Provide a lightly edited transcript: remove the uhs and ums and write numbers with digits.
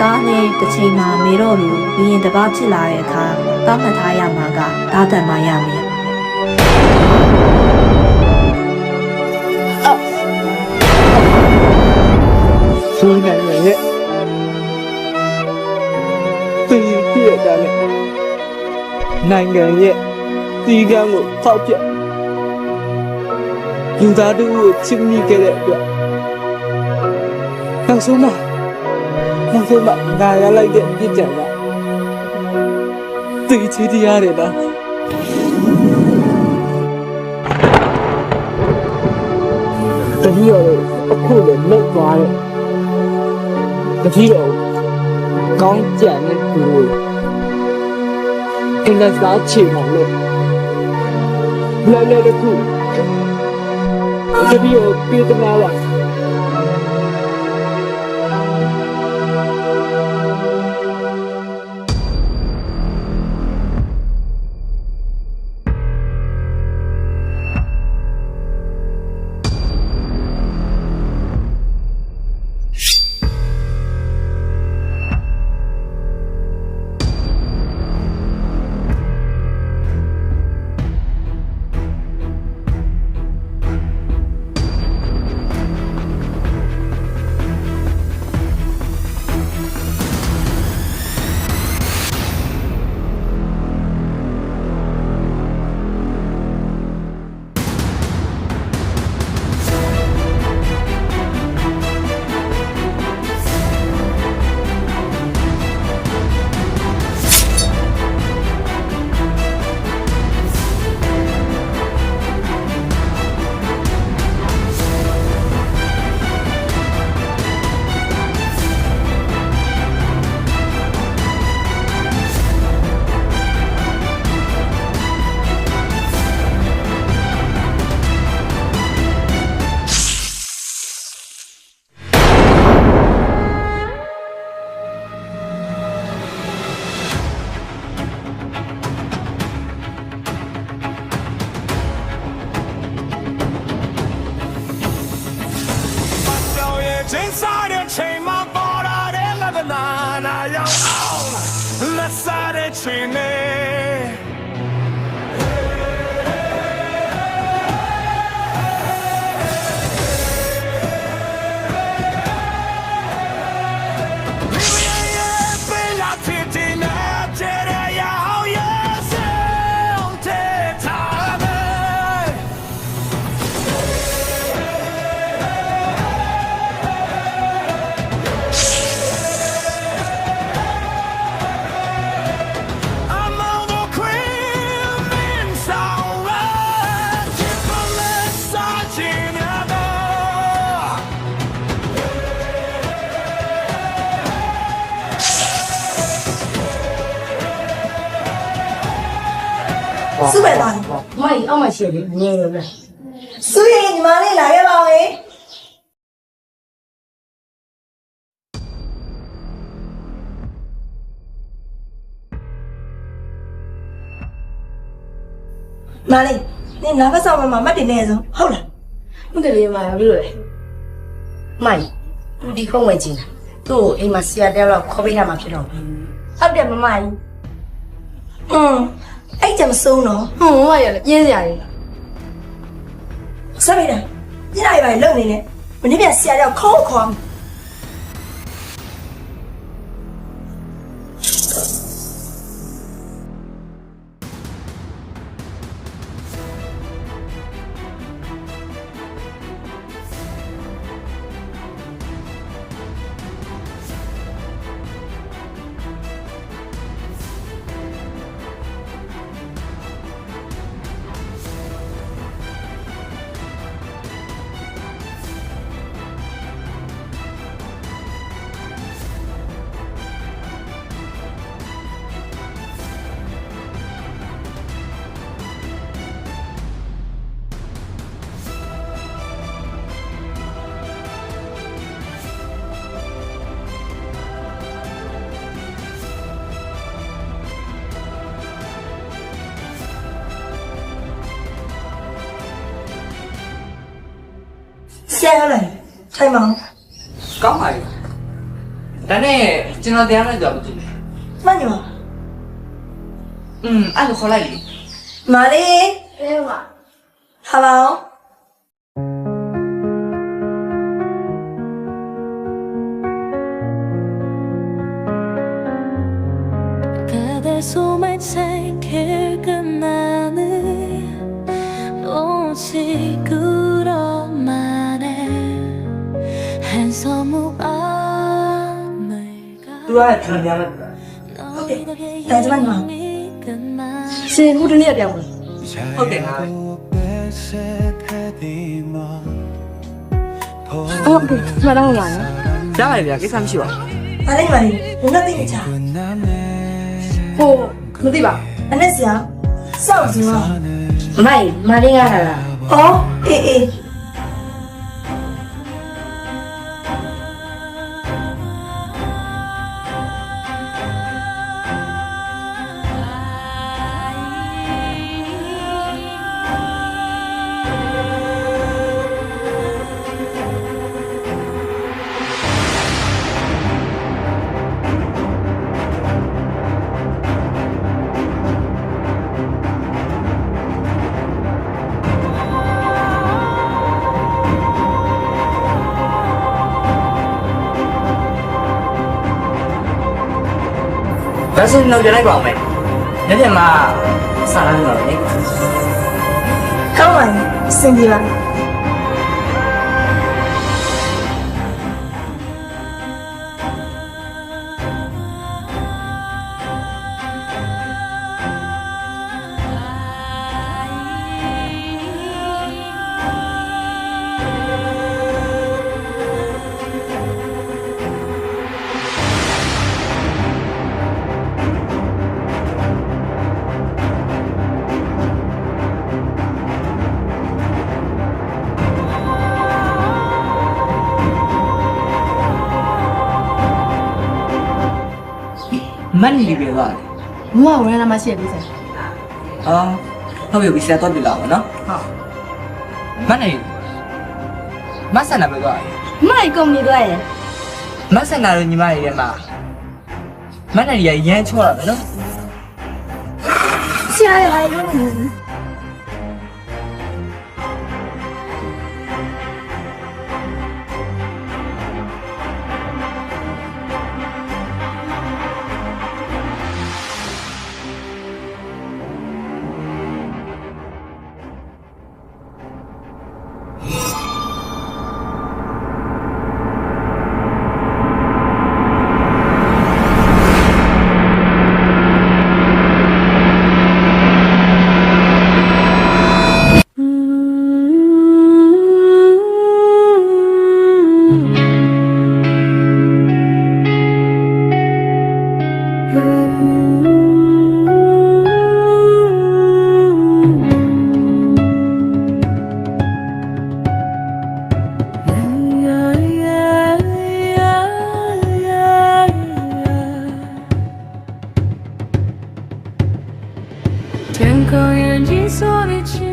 သားနဲ့တစ်ချိန်မှာမေတော့လူဘီရင်တကားဖြစ်လာတဲ့အခါတောက်မှတ်ထားရမှာကဓာတ်တန်မှရမယ်ဆိုးနေရဲ့သူပြည့်တယ်လေနိုင်ငံရဲ့ဒီကံကိုဖောက်ပြလူသားတို့ကိုချစ်မိခဲ့တဲ့အတွက်နောက်ဆုံးမှာငါရလိုက်တဲ့ပြစ်ကြံကသိချီတရားတယ်လားတတိယအခုလည်းလွတ်သွားတဲ့တတိယကောင်းကြံတဲ့သူကိုအင်္ဂါစားချေမှာလို့လည်းတခုတတိယပြေးတနာပါ苏北大，妈，俺们写的你有没？苏爷，你妈你来个吧喂？妈嘞，你哪个上妈妈的那种好了？我这里嘛，不是，妈，我地方没进，都哎妈写掉了，可别他妈去了。好点嘛妈。အဲ့ကြမစိုးနော်我也也这样。စပိတာညနေပိုင်းလုံနေနဲ့မနေ့ပြန်ဆရာရောက်ခေါ် ဆရာရောက်လာပြီထိုင်ပါဦး ကောင်းပါပြီဒါနဲ့ကျွန်တော်တရားနဲ့ကြောက်ကြည့် မှန်ညမ အဲ့လိုခေါ်လိုက်လေ မာလေးအေးပါဟာပါဦး 그대 숨을 새길그만은 오직 그런만에 한섬우 밤을 가 သူကပြန်ပြန်လိုက် 너희에게 마지막 말. 영원히 끝난 ရှင်ခုတနေ့ပြောင်းမယ် ဟုတ်တယ်ငါ ဟုတ်ကဲ့မတော်လာနော် ကြားလိုက်ဗျာကိစ္စမရှိပါဘူး မာလေးမာလေးဘုံနဲ့သိနေချာဟိုမသိပါအဲ့နဲ့ဆရာစောက်စီမ မိုင်မလေးရတာလား အော်အေးအေး ဒါဆိုတော့ပြန်လိုက်ပါဦးမယ်ညနေမှာစားလာတော့လေ ကောင်းပါပြီအဆင်ပြေပါ မန်လီပဲပါလေ မမဝင်လာမှရှိရပြီစမ်း ဟုတ်ပြီဆရာတော့ပြလာပါနော် ဟုတ် မန်လီမဆန်နာပဲတော့ မိုင်ကုမ္ပဏီတော့ရယ် မဆန်နာတို့ညီမတွေထဲမှာမန်လီရရမ်းချောတာပဲနော် ဆရာရယ်လို့ 天空人迹所里去